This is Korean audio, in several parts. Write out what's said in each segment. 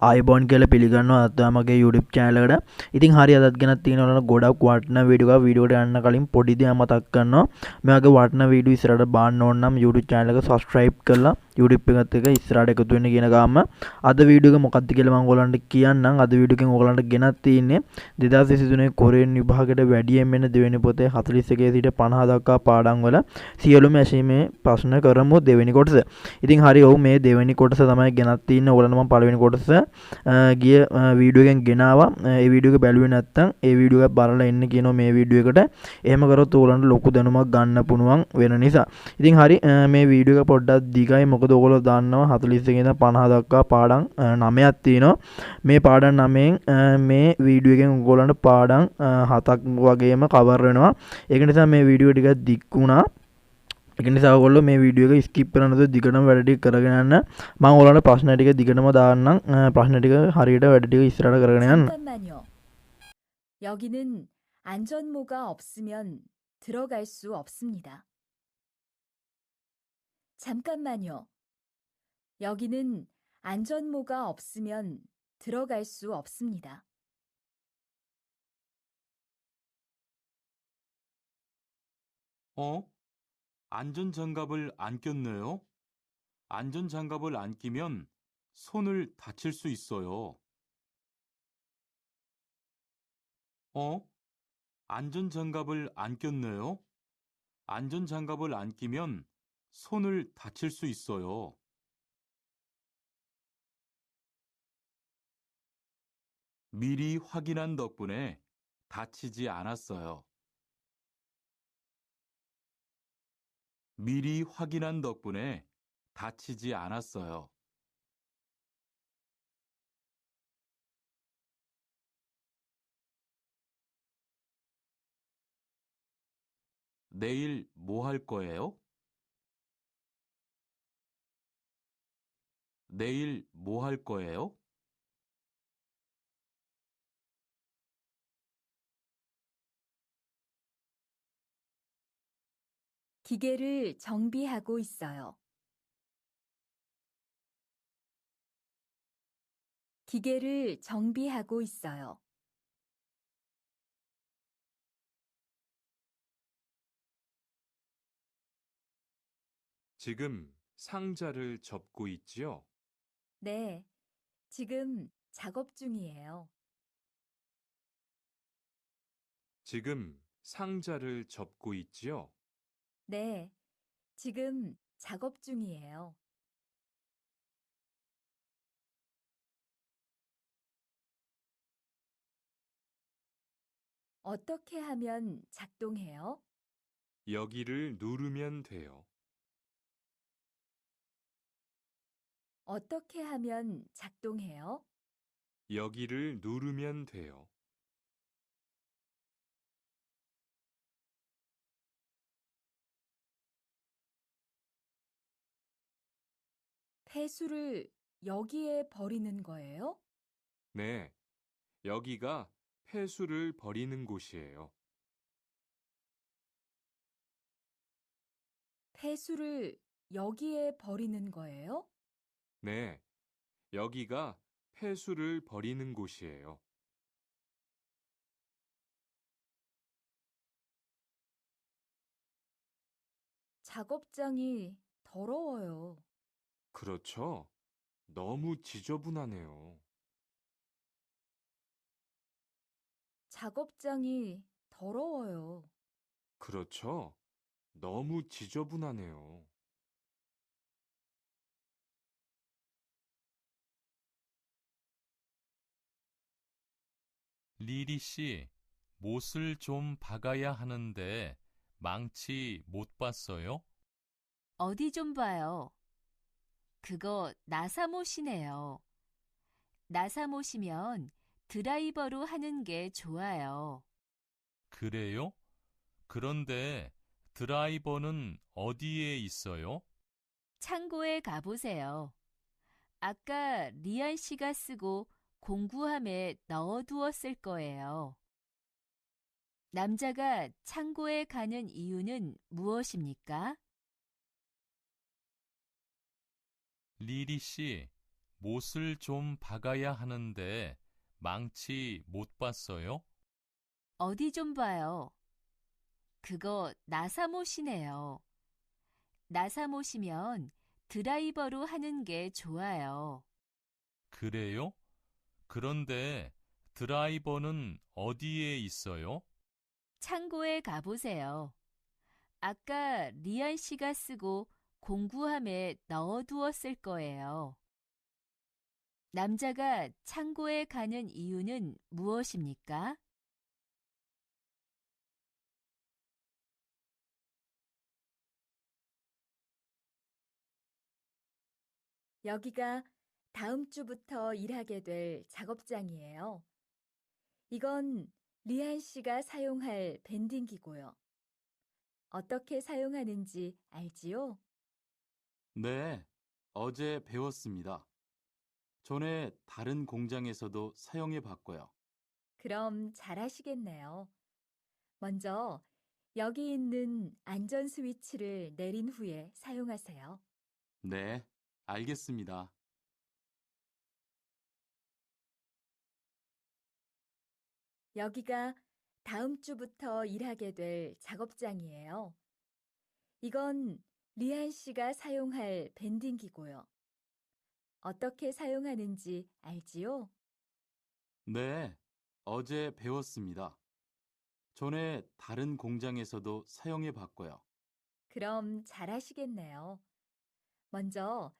ආයිබෝන් කියලා පිළිගන්නවා අද මගේ YouTube channel එකට. ඉතින් හරි අදත් ගෙනත් තියෙනවා ගොඩක් වටිනා වීඩියෝ එකක්. වීඩියෝ එකට යන්න කලින් පොඩි දෙයක් මතක් කරනවා. මේ වගේ වටිනා වීඩියෝ ඉස්සරහට බලන්න ඕන නම් YouTube channel එක subscribe කරලා YouTube එකත් එක්ක ඉස්සරහට එකතු වෙන්න කියන ගාම අද වීඩියෝ එක මොකක්ද කියලා මම ඔයගලන්ට කියන්නම්. අද වීඩියෝ එකෙන් ඔයගලන්ට ගෙනත් තියෙන්නේ 2023 කොරියන් විභාගයට වැඩියෙන් එන දෙවෙනි පොතේ 41 සිට 50 දක්වා පාඩම් වල සියලුම ඇසීමේ ප්‍රශ්න කරමු දෙවෙනි කොටස. ඉතින් හරි ඔව් මේ දෙවෙනි කොටස තමයි ගෙනත් තියෙන්නේ. ඔයගලන්ට මම පළවෙනි කොටස ගිය වීඩියෝ එකෙන් ගෙනාවා. ඒ වීඩියෝ එක බැලුවේ නැත්නම් ඒ වීඩියෝ එක බලලා එන්න කියනවා මේ වීඩියෝ එකට. එහෙම කරොත් ඔයගලන්ට ලොකු දැනුමක් ගන්න පුළුවන් වෙන නිසා. ඉතින් හරි මේ වීඩියෝ එක පොඩ්ඩක් දිගයි. මොකද ඔයගොල්ලෝ දන්නවා 41 ඉඳන් 50 දක්වා පාඩම් 9ක් තියෙනවා. මේ පාඩම් 9න් මේ වීඩියෝ එකෙන් ඔයගොල්ලන්ට පාඩම් 7ක් වගේම කවර් වෙනවා. ඒක නිසා මේ වීඩියෝ ටික දික් වුණා. ඒක නිසා ඔයගොල්ලෝ මේ වීඩියෝ එක ස්කිප් කරන්න නැතුව දිගටම වැඩ ටික කරගෙන යන්න. මම ඔයාලට ප්‍රශ්න ටික දිගටම දාන්නම්. ප්‍රශ්න ටික හරියට වැඩ ටික ඉස්සරහට කරගෙන යන්න. 잠깐만요. 여기는 안전모가 없으면 들어갈 수 없습니다. 잠깐만요. 여기는 안전모가 없으면 들어갈 수 없습니다. 안전장갑을 안 꼈네요. 안전장갑을 안 끼면 손을 다칠 수 있어요. 안전장갑을 안 꼈네요. 안전장갑을 안 끼면 손을 다칠 수 있어요. 미리 확인한 덕분에 다치지 않았어요. 미리 확인한 덕분에 다치지 않았어요. 내일 뭐 할 거예요? 내일 뭐 할 거예요? 기계를 정비하고 있어요. 기계를 정비하고 있어요. 지금 상자를 접고 있지요? 네, 지금 작업 중이에요. 지금 상자를 접고 있지요? 네, 지금 작업 중이에요. 어떻게 하면 작동해요? 여기를 누르면 돼요. 어떻게 하면 작동해요? 여기를 누르면 돼요. 폐수를 여기에 버리는 거예요? 네, 여기가 폐수를 버리는 곳이에요. 폐수를 여기에 버리는 거예요? 네, 여기가 폐수를 버리는 곳이에요. 작업장이 더러워요. 그렇죠? 너무 지저분하네요. 작업장이 더러워요. 그렇죠? 너무 지저분하네요. 리리 씨, 못을 좀 박아야 하는데 망치 못 봤어요? 어디 좀 봐요. 그거 나사못이네요. 나사못이면 드라이버로 하는 게 좋아요. 그래요? 그런데 드라이버는 어디에 있어요? 창고에 가보세요. 아까 리안 씨가 쓰고 공구함에 넣어두었을 거예요. 남자가 창고에 가는 이유는 무엇입니까? 리리 씨, 못을 좀 박아야 하는데 망치 못 봤어요? 어디 좀 봐요. 그거 나사못이네요. 나사못이면 드라이버로 하는 게 좋아요. 그래요? 그런데 드라이버는 어디에 있어요? 창고에 가보세요. 아까 리안 씨가 쓰고 공구함에 넣어두었을 거예요. 남자가 창고에 가는 이유는 무엇입니까? 여기가 다음 주부터 일하게 될 작업장이에요. 이건 리안 씨가 사용할 밴딩 기고요. 어떻게 사용하는지 알지요? 네, 어제 배웠습니다. 전에 다른 공장에서도 사용해 봤고요. 그럼 잘하시겠네요. 먼저 여기 있는 안전 스위치를 내린 후에 사용하세요. 네, 알겠습니다. 여기가 다음 주부터 일하게 될 작업장이에요. 이건 리안 씨가 사용할 밴딩 기고요. 어떻게 사용하는지 알지요? 네, 어제 배웠습니다. 전에 다른 공장에서도 사용해 봤고요. 그럼 잘하시겠네요. 먼저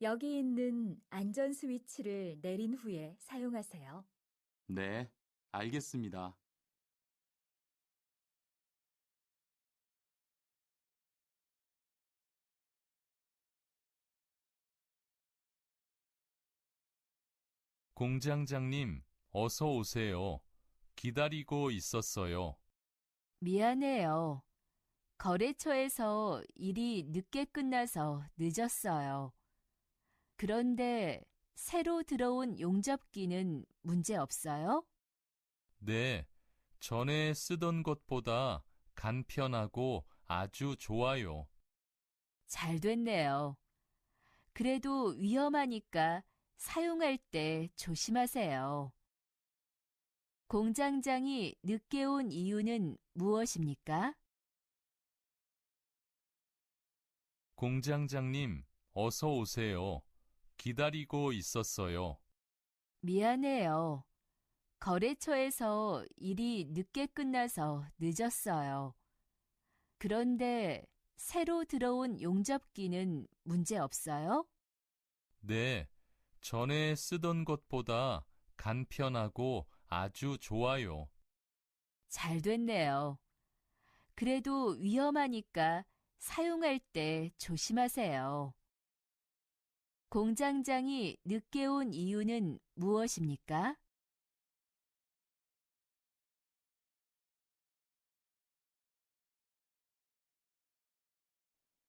여기 있는 안전 스위치를 내린 후에 사용하세요. 네, 알겠습니다. 공장장님, 어서 오세요. 기다리고 있었어요. 미안해요. 거래처에서 일이 늦게 끝나서 늦었어요. 그런데 새로 들어온 용접기는 문제 없어요? 네, 전에 쓰던 것보다 간편하고 아주 좋아요. 잘 됐네요. 그래도 위험하니까 사용할 때 조심하세요. 공장장이 늦게 온 이유는 무엇입니까? 공장장님, 어서 오세요. 기다리고 있었어요. 미안해요. 거래처에서 일이 늦게 끝나서 늦었어요. 그런데 새로 들어온 용접기는 문제 없어요? 네, 전에 쓰던 것보다 간편하고 아주 좋아요. 잘 됐네요. 그래도 위험하니까 사용할 때 조심하세요. 공장장이 늦게 온 이유는 무엇입니까?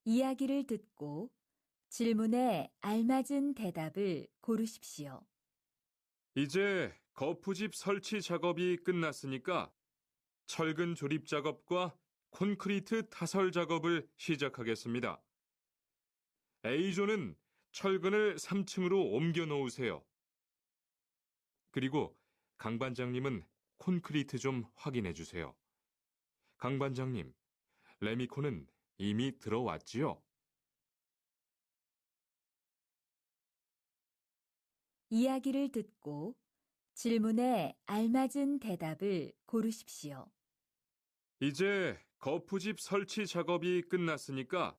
이야기를 듣고 질문에 알맞은 대답을 고르십시오. 이제 거푸집 설치 작업이 끝났으니까 철근 조립 작업과 콘크리트 타설 작업을 시작하겠습니다. A조는 철근을 3층으로 옮겨 놓으세요. 그리고 강 반장님은 콘크리트 좀 확인해 주세요. 강 반장님, 레미콘은 이미 들어왔지요? 이야기를 듣고 질문에 알맞은 대답을 고르십시오. 이제 거푸집 설치 작업이 끝났으니까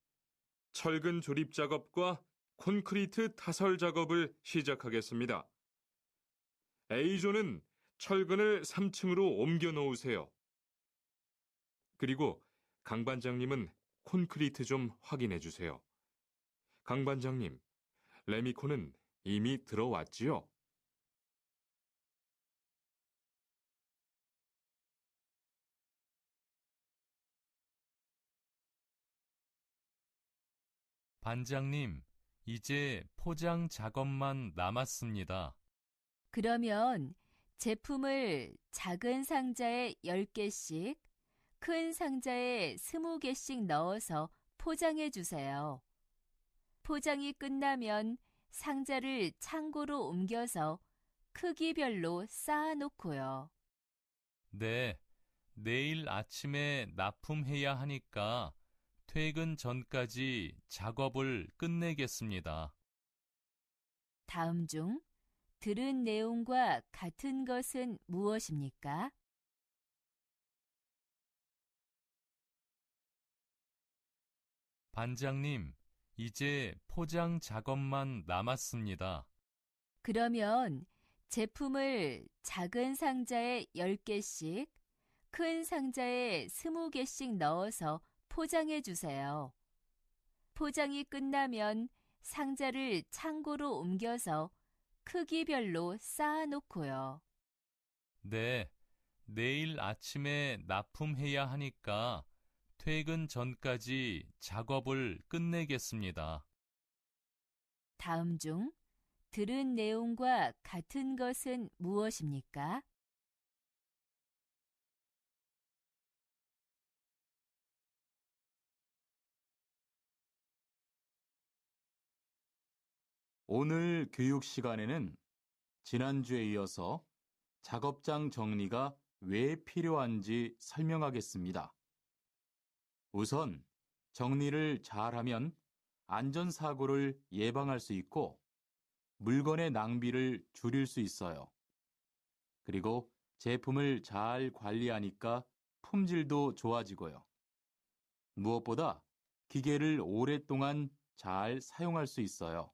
철근 조립 작업과 콘크리트 타설 작업을 시작하겠습니다. A조는 철근을 3층으로 옮겨 놓으세요. 그리고 강 반장님은 콘크리트 좀 확인해 주세요. 강 반장님, 레미콘은 이미 들어왔지요? 반장님, 이제 포장 작업만 남았습니다. 그러면 제품을 작은 상자에 10개씩, 큰 상자에 20개씩 넣어서 포장해 주세요. 포장이 끝나면 상자를 창고로 옮겨서 크기별로 쌓아놓고요. 네, 내일 아침에 납품해야 하니까 퇴근 전까지 작업을 끝내겠습니다. 다음 중 들은 내용과 같은 것은 무엇입니까? 반장님, 이제 포장 작업만 남았습니다. 그러면 제품을 작은 상자에 10개씩, 큰 상자에 20개씩 넣어서 포장해 주세요. 포장이 끝나면 상자를 창고로 옮겨서 크기별로 쌓아놓고요. 네, 내일 아침에 납품해야 하니까 퇴근 전까지 작업을 끝내겠습니다. 다음 중 들은 내용과 같은 것은 무엇입니까? 오늘 교육 시간에는 지난주에 이어서 작업장 정리가 왜 필요한지 설명하겠습니다. 우선 정리를 잘하면 안전사고를 예방할 수 있고 물건의 낭비를 줄일 수 있어요. 그리고 제품을 잘 관리하니까 품질도 좋아지고요. 무엇보다 기계를 오랫동안 잘 사용할 수 있어요.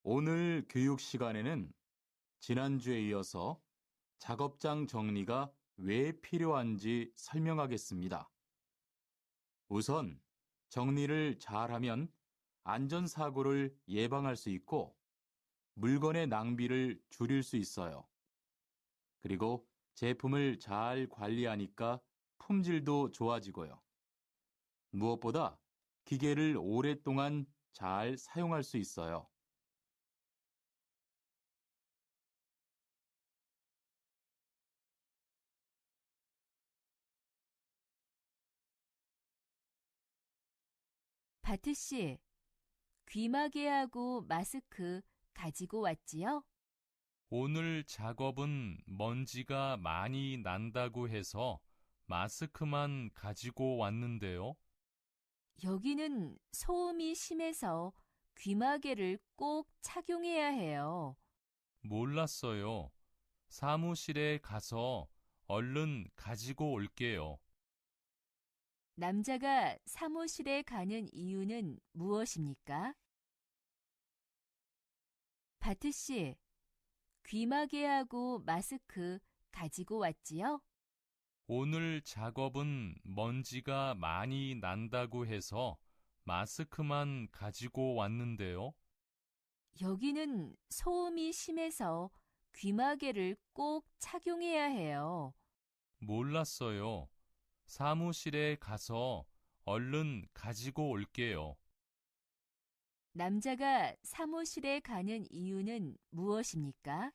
오늘 교육 시간에는 지난주에 이어서 작업장 정리가 왜 필요한지 설명하겠습니다. 우선 정리를 잘하면 안전사고를 예방할 수 있고 물건의 낭비를 줄일 수 있어요. 그리고 제품을 잘 관리하니까 품질도 좋아지고요. 무엇보다 기계를 오랫동안 잘 사용할 수 있어요. 바트 씨, 귀마개하고 마스크 가지고 왔지요? 오늘 작업은 먼지가 많이 난다고 해서 마스크만 가지고 왔는데요. 여기는 소음이 심해서 귀마개를 꼭 착용해야 해요. 몰랐어요. 사무실에 가서 얼른 가지고 올게요. 남자가 사무실에 가는 이유는 무엇입니까? 바트 씨, 귀마개하고 마스크 가지고 왔지요? 오늘 작업은 먼지가 많이 난다고 해서 마스크만 가지고 왔는데요. 여기는 소음이 심해서 귀마개를 꼭 착용해야 해요. 몰랐어요. 사무실에 가서 얼른 가지고 올게요. 남자가 사무실에 가는 이유는 무엇입니까?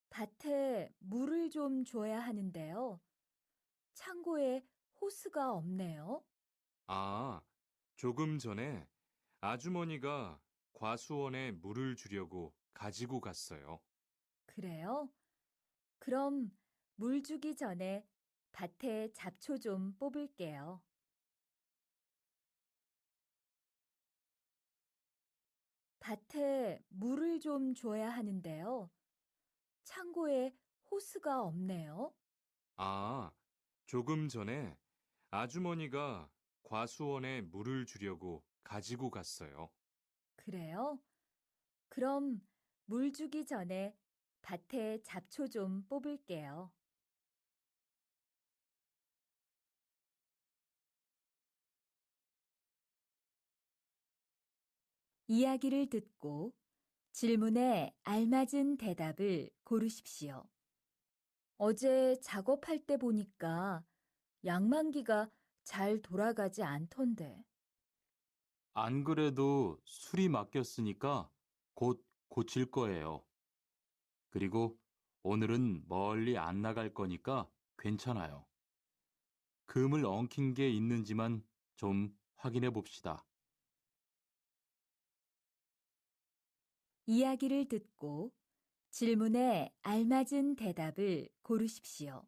밭에 물을 좀 줘야 하는데요. 창고에 호스가 없네요. 아, 조금 전에 아주머니가 과수원에 물을 주려고 가지고 갔어요. 그래요? 그럼 물 주기 전에 밭에 잡초 좀 뽑을게요. 밭에 물을 좀 줘야 하는데요. 창고에 호스가 없네요. 아, 조금 전에 아주머니가 과수원에 물을 주려고 가지고 갔어요. 그래요? 그럼 물 주기 전에 밭에 잡초 좀 뽑을게요. 이야기를 듣고 질문에 알맞은 대답을 고르십시오. 어제 작업할 때 보니까 양만기가 잘 돌아가지 않던데. 안 그래도 술이 맡겼으니까 곧 고칠 거예요. 그리고 오늘은 멀리 안 나갈 거니까 괜찮아요. 금을 엉킨 게 있는지만 좀 확인해 봅시다. 이야기를 듣고 질문에 알맞은 대답을 고르십시오.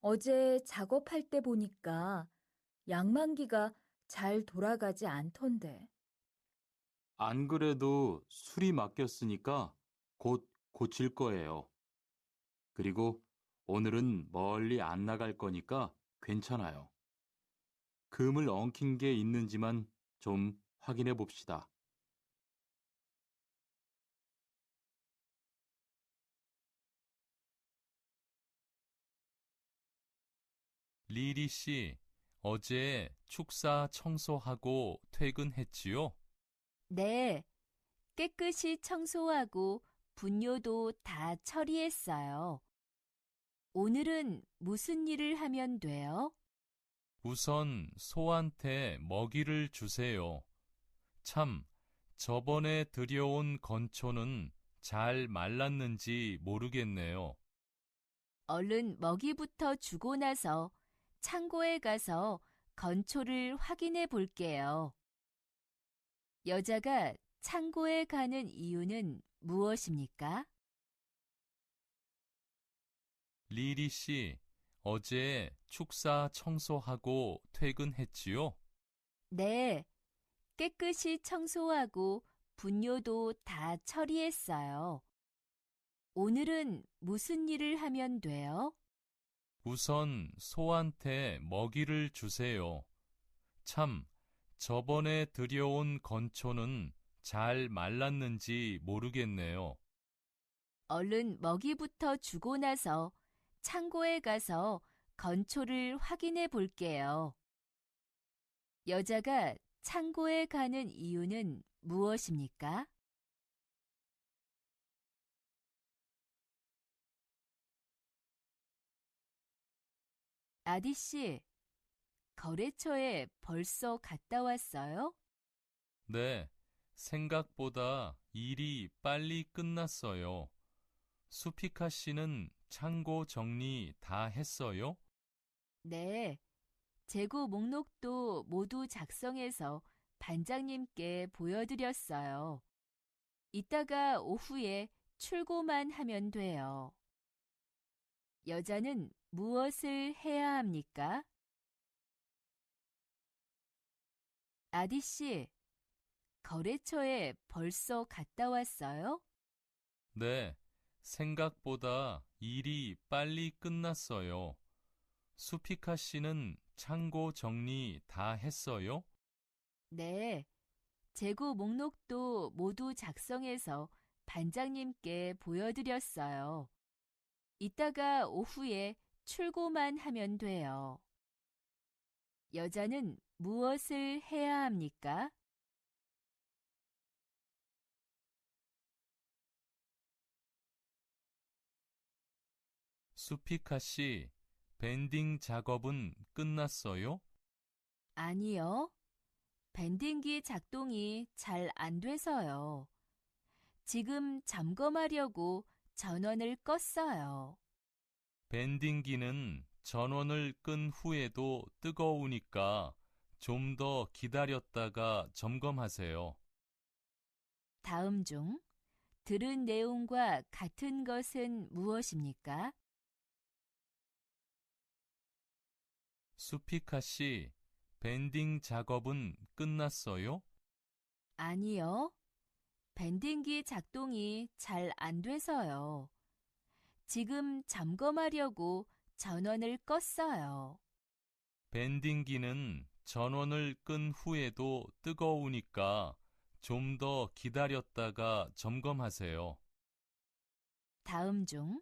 어제 작업할 때 보니까 양만기가 잘 돌아가지 않던데. 안 그래도 술이 맡겼으니까 곧 고칠 거예요. 그리고 오늘은 멀리 안 나갈 거니까 괜찮아요. 금을 엉킨 게 있는지만 좀 확인해 봅시다. 리리 씨, 어제 축사 청소하고 퇴근했지요? 네, 깨끗이 청소하고 분뇨도 다 처리했어요. 오늘은 무슨 일을 하면 돼요? 우선 소한테 먹이를 주세요. 참, 저번에 들여온 건초는 잘 말랐는지 모르겠네요. 얼른 먹이부터 주고 나서 창고에 가서 건초를 확인해 볼게요. 여자가 창고에 가는 이유는 무엇입니까? 리리 씨, 어제 축사 청소하고 퇴근했지요? 네, 깨끗이 청소하고 분뇨도 다 처리했어요. 오늘은 무슨 일을 하면 돼요? 우선 소한테 먹이를 주세요. 참, 저번에 들여온 건초는 잘 말랐는지 모르겠네요. 얼른 먹이부터 주고 나서 창고에 가서 건초를 확인해 볼게요. 여자가 창고에 가는 이유는 무엇입니까? 아디 씨, 거래처에 벌써 갔다 왔어요? 네, 생각보다 일이 빨리 끝났어요. 수피카 씨는 창고 정리 다 했어요? 네, 재고 목록도 모두 작성해서 반장님께 보여드렸어요. 이따가 오후에 출고만 하면 돼요. 여자는 무엇을 해야 합니까? 아디 씨, 거래처에 벌써 갔다 왔어요? 네, 생각보다 일이 빨리 끝났어요. 수피카 씨는 창고 정리 다 했어요? 네, 재고 목록도 모두 작성해서 반장님께 보여드렸어요. 이따가 오후에 출고만 하면 돼요. 여자는 무엇을 해야 합니까? 수피카 씨, 밴딩 작업은 끝났어요? 아니요. 밴딩기 작동이 잘 안 돼서요. 지금 점검하려고 전원을 껐어요. 밴딩기는 전원을 끈 후에도 뜨거우니까 좀 더 기다렸다가 점검하세요. 다음 중 들은 내용과 같은 것은 무엇입니까? 수피카 씨, 밴딩 작업은 끝났어요? 아니요. 밴딩기 작동이 잘 안 돼서요. 지금 점검하려고 전원을 껐어요. 밴딩기는 전원을 끈 후에도 뜨거우니까 좀 더 기다렸다가 점검하세요. 다음 중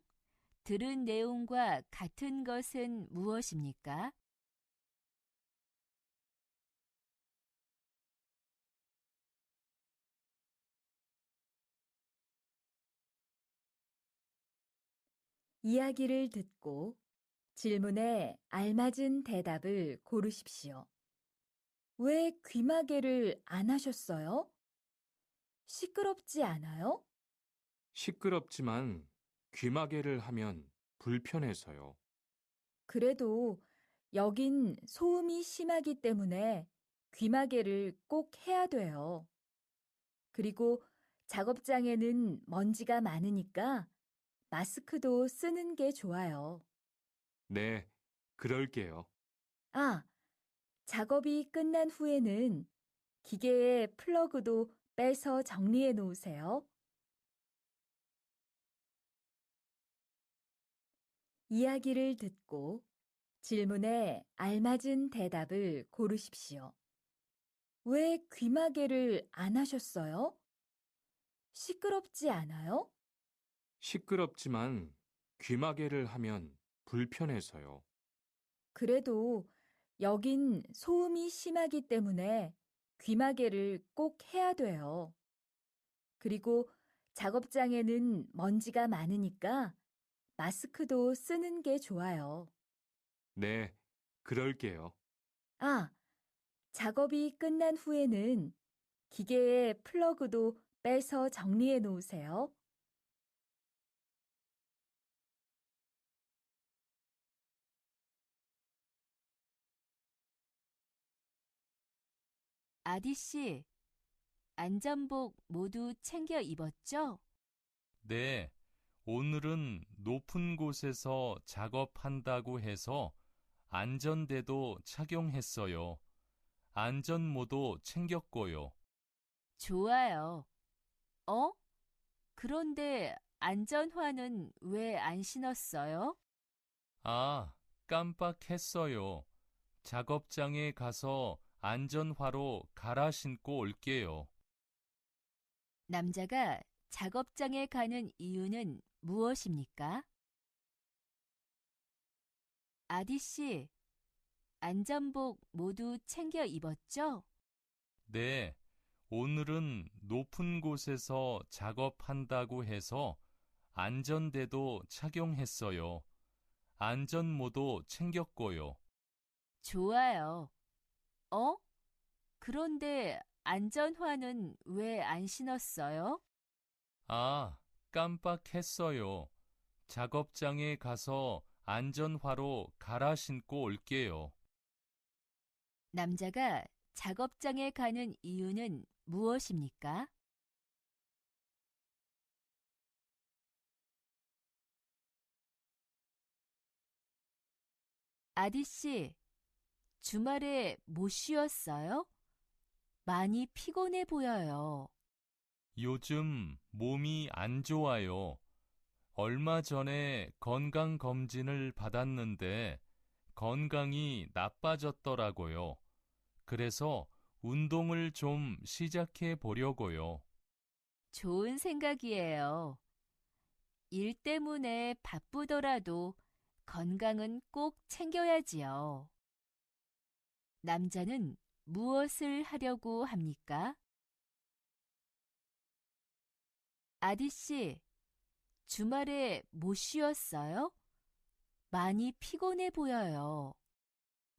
들은 내용과 같은 것은 무엇입니까? 이야기를 듣고 질문에 알맞은 대답을 고르십시오. 왜 귀마개를 안 하셨어요? 시끄럽지 않아요? 시끄럽지만 귀마개를 하면 불편해서요. 그래도 여긴 소음이 심하기 때문에 귀마개를 꼭 해야 돼요. 그리고 작업장에는 먼지가 많으니까 마스크도 쓰는 게 좋아요. 네, 그럴게요. 아, 작업이 끝난 후에는 기계의 플러그도 빼서 정리해 놓으세요. 이야기를 듣고 질문에 알맞은 대답을 고르십시오. 왜 귀마개를 안 하셨어요? 시끄럽지 않아요? 시끄럽지만 귀마개를 하면 불편해서요. 그래도 여긴 소음이 심하기 때문에 귀마개를 꼭 해야 돼요. 그리고 작업장에는 먼지가 많으니까 마스크도 쓰는 게 좋아요. 네, 그럴게요. 아, 작업이 끝난 후에는 기계의 플러그도 빼서 정리해 놓으세요. 아디 씨, 안전복 모두 챙겨 입었죠? 네, 오늘은 높은 곳에서 작업한다고 해서 안전대도 착용했어요. 안전모도 챙겼고요. 좋아요. 어? 그런데 안전화는 왜 안 신었어요? 아, 깜빡했어요. 작업장에 가서 안전화로 갈아 신고 올게요. 남자가 작업장에 가는 이유는 무엇입니까? 아디 씨, 안전복 모두 챙겨 입었죠? 네, 오늘은 높은 곳에서 작업한다고 해서 안전대도 착용했어요. 안전모도 챙겼고요. 좋아요. 어? 그런데 안전화는 왜 안 신었어요? 아, 깜빡했어요. 작업장에 가서 안전화로 갈아 신고 올게요. 남자가 작업장에 가는 이유는 무엇입니까? 아디 씨, 주말에 못 쉬었어요? 많이 피곤해 보여요. 요즘 몸이 안 좋아요. 얼마 전에 건강검진을 받았는데 건강이 나빠졌더라고요. 그래서 운동을 좀 시작해 보려고요. 좋은 생각이에요. 일 때문에 바쁘더라도 건강은 꼭 챙겨야지요. 남자는 무엇을 하려고 합니까? 아디 씨, 주말에 못 쉬었어요? 많이 피곤해 보여요.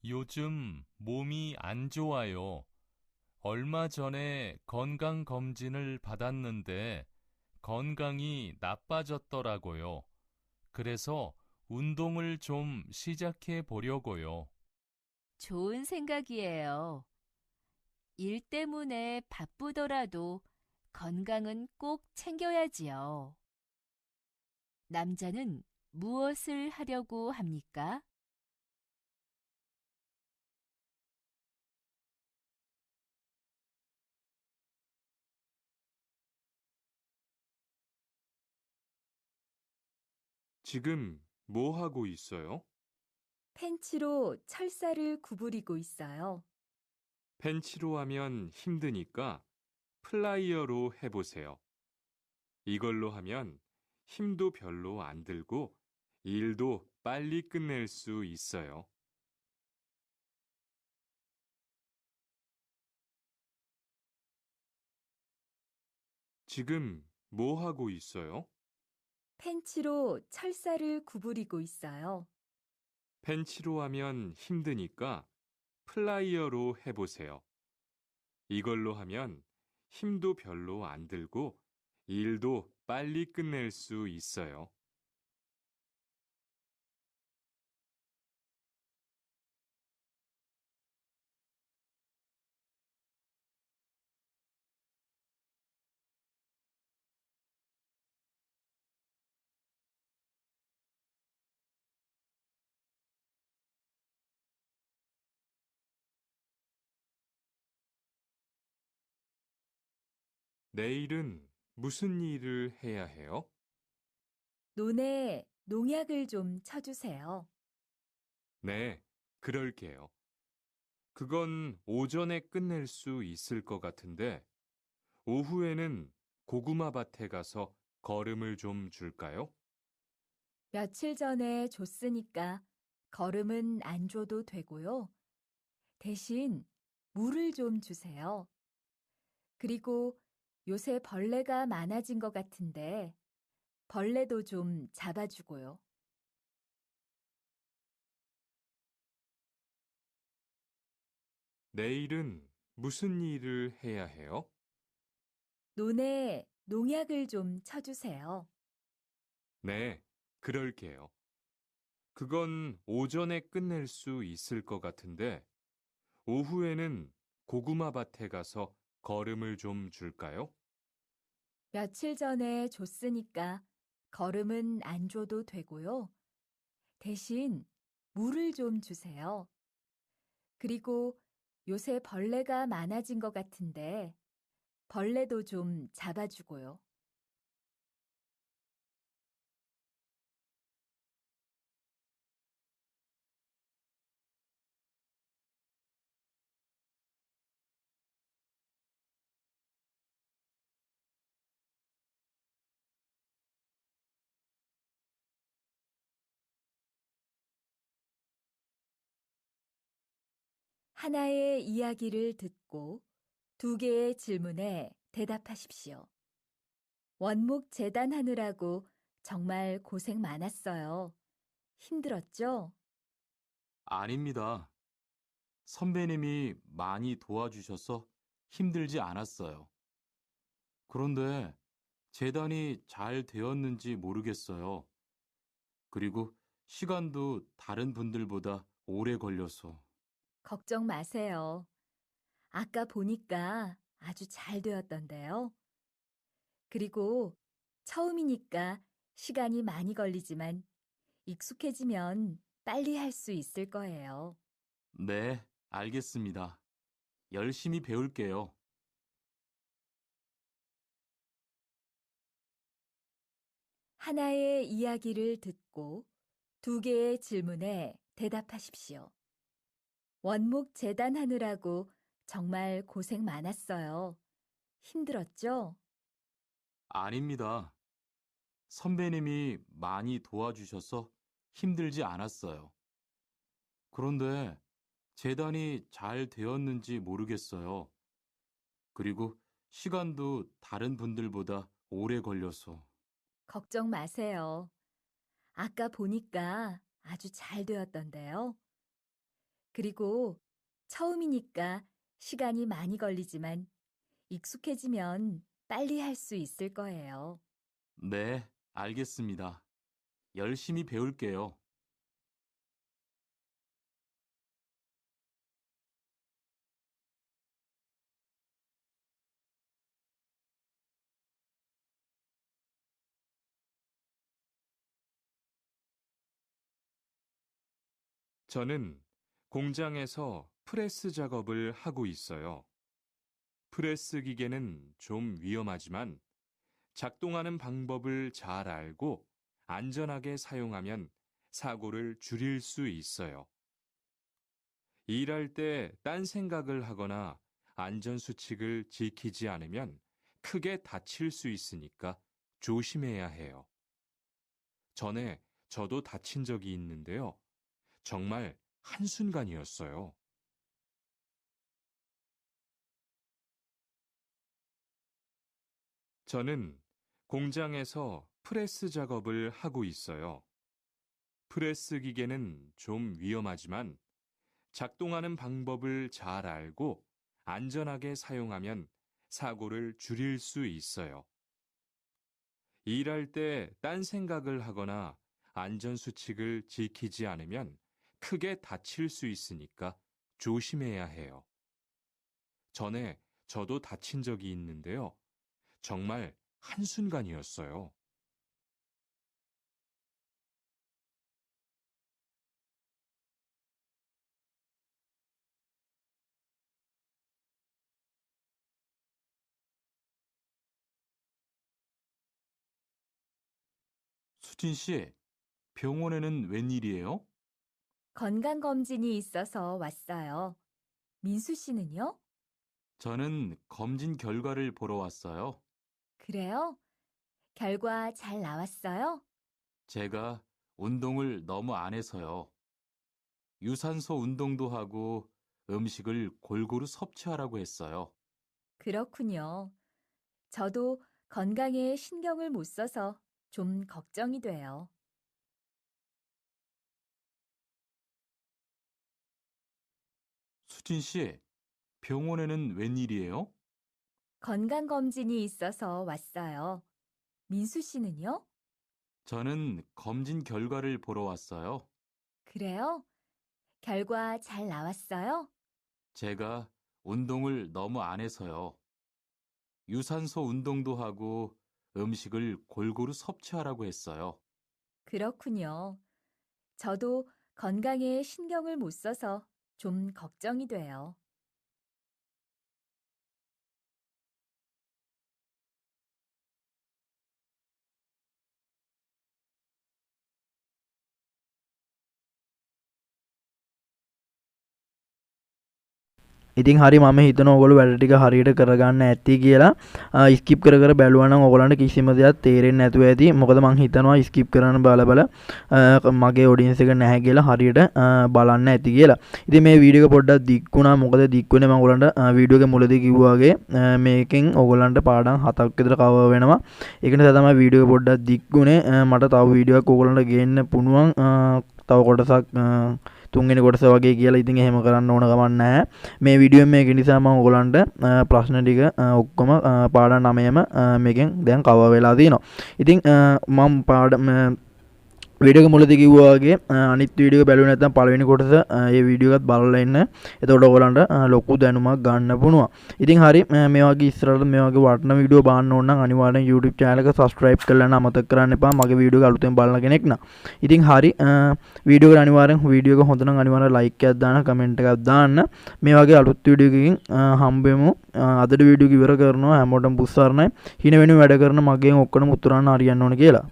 요즘 몸이 안 좋아요. 얼마 전에 건강검진을 받았는데 건강이 나빠졌더라고요. 그래서 운동을 좀 시작해 보려고요. 좋은 생각이에요. 일 때문에 바쁘더라도 건강은 꼭 챙겨야지요. 남자는 무엇을 하려고 합니까? 지금 뭐 하고 있어요? 펜치로 철사를 구부리고 있어요. 펜치로 하면 힘드니까 플라이어로 해보세요. 이걸로 하면 힘도 별로 안 들고 일도 빨리 끝낼 수 있어요. 지금 뭐 하고 있어요? 펜치로 철사를 구부리고 있어요. 펜치로 하면 힘드니까 플라이어로 해보세요. 이걸로 하면 힘도 별로 안 들고 일도 빨리 끝낼 수 있어요. 내일은 무슨 일을 해야 해요? 논에 농약을 좀 쳐주세요. 네, 그럴게요. 그건 오전에 끝낼 수 있을 것 같은데, 오후에는 고구마 밭에 가서 거름을 좀 줄까요? 며칠 전에 줬으니까 거름은 안 줘도 되고요. 대신 물을 좀 주세요. 그리고 요새 벌레가 많아진 것 같은데 벌레도 좀 잡아주고요. 내일은 무슨 일을 해야 해요? 논에 농약을 좀 쳐주세요. 네, 그럴게요. 그건 오전에 끝낼 수 있을 것 같은데, 오후에는 고구마 밭에 가서 거름을 좀 줄까요? 며칠 전에 줬으니까 거름은 안 줘도 되고요. 대신 물을 좀 주세요. 그리고 요새 벌레가 많아진 것 같은데 벌레도 좀 잡아주고요. 하나의 이야기를 듣고 두 개의 질문에 대답하십시오. 원목 재단하느라고 정말 고생 많았어요. 힘들었죠? 아닙니다. 선배님이 많이 도와주셔서 힘들지 않았어요. 그런데 재단이 잘 되었는지 모르겠어요. 그리고 시간도 다른 분들보다 오래 걸려서. 걱정 마세요. 아까 보니까 아주 잘 되었던데요. 그리고 처음이니까 시간이 많이 걸리지만 익숙해지면 빨리 할 수 있을 거예요. 네, 알겠습니다. 열심히 배울게요. 하나의 이야기를 듣고 두 개의 질문에 대답하십시오. 원목 재단하느라고 정말 고생 많았어요. 힘들었죠? 아닙니다. 선배님이 많이 도와주셔서 힘들지 않았어요. 그런데 재단이 잘 되었는지 모르겠어요. 그리고 시간도 다른 분들보다 오래 걸려서. 걱정 마세요. 아까 보니까 아주 잘 되었던데요. 그리고 처음이니까 시간이 많이 걸리지만 익숙해지면 빨리 할 수 있을 거예요. 네, 알겠습니다. 열심히 배울게요. 저는 공장에서 프레스 작업을 하고 있어요. 프레스 기계는 좀 위험하지만 작동하는 방법을 잘 알고 안전하게 사용하면 사고를 줄일 수 있어요. 일할 때 딴 생각을 하거나 안전수칙을 지키지 않으면 크게 다칠 수 있으니까 조심해야 해요. 전에 저도 다친 적이 있는데요. 정말 한순간이었어요. 저는 공장에서 프레스 작업을 하고 있어요. 프레스 기계는 좀 위험하지만 작동하는 방법을 잘 알고 안전하게 사용하면 사고를 줄일 수 있어요. 일할 때 딴 생각을 하거나 안전수칙을 지키지 않으면 크게 다칠 수 있으니까 조심해야 해요. 전에 저도 다친 적이 있는데요. 정말 한순간이었어요. 수진 씨, 병원에는 웬일이에요? 건강검진이 있어서 왔어요. 민수 씨는요? 저는 검진 결과를 보러 왔어요. 그래요? 결과 잘 나왔어요? 제가 운동을 너무 안 해서요. 유산소 운동도 하고 음식을 골고루 섭취하라고 했어요. 그렇군요. 저도 건강에 신경을 못 써서 좀 걱정이 돼요. 수진 씨, 병원에는 웬일이에요? 건강검진이 있어서 왔어요. 민수 씨는요? 저는 검진 결과를 보러 왔어요. 그래요? 결과 잘 나왔어요? 제가 운동을 너무 안 해서요. 유산소 운동도 하고 음식을 골고루 섭취하라고 했어요. 그렇군요. 저도 건강에 신경을 못 써서 좀 걱정이 돼요. ඉතින් හරි මම හිතනවා ඔයගොල්ලෝ වැඩ ටික හරියට කරගන්න ඇති කියලා. ස්කිප් කර කර බැලුවා නම් ඔයගොල්ලන්ට කිසිම දෙයක් තේරෙන්නේ නැතුව ඇති. මොකද මම හිතනවා ස්කිප් කරන්න බල මගේ ඔඩියන්ස් එක නැහැ කියලා හරියට බලන්න ඇති කියලා. ඉතින් මේ වීඩියෝ එක පොඩ්ඩක් දික් වුණා. මොකද දික් වෙන්නේ මම ඔයගොල්ලන්ට වීඩියෝ එකේ මුලදී කිව්වා වගේ මේකෙන් ඔයගොල්ලන්ට පාඩම් 7ක් විතර කවර් වෙනවා. ඒක නිසා තමයි වීඩියෝ එක පොඩ්ඩක් දික් වුණේ. මට තව වීඩියෝ එකක් ඔයගොල්ලන්ට ගේන්න පුළුවන්. තව කොටසක් තුන්වෙනි කොටස වගේ කියලා. ඉතින් එහෙම කරන්න ඕන ගමන් නැහැ. මේ වීඩියෝ මේක නිසා මම ඔයගලන්ට ප්‍රශ්න ටික ඔක්කොම පාඩම් 9ම මේකෙන් දැන් කවර් වෙලා තියෙනවා. ඉතින් මම පාඩම් වීඩියෝ එක මුලදී කිව්වා වගේ අනිත් වීඩියෝ එක බැලුවේ නැත්නම් පළවෙනි කොටස මේ වීඩියෝ එකත් බලලා ඉන්න. එතකොට ඔයගලන්ට ලොකු දැනුමක් ගන්න පුළුවන්. ඉතින් හරි මේ වගේ ඉස්සරහට මේ වගේ වටින වීඩියෝ බලන්න ඕන නම් අනිවාර්යෙන් YouTube channel එක subscribe කරලා අමතක කරන්න එපා. මගේ වීඩියෝ එක අලුතෙන් බලන කෙනෙක් නම්. ඉතින් හරි වීඩියෝ එක අනිවාර්යෙන් වීඩියෝ එක හොඳ නම් අනිවාර්යෙන් like එකක් දාන්න, comment එකක් දාන්න. මේ වගේ අලුත් වීඩියෝ එකකින් හම්බෙමු. අදට වීඩියෝ එක ඉවර කරනවා. හැමෝටම පුස්සාරණයි. හින වෙනුවෙන් වැඩ කරන මගෙන් ඔක්කොම උත්තරන්න හරියන්න ඕන කියලා.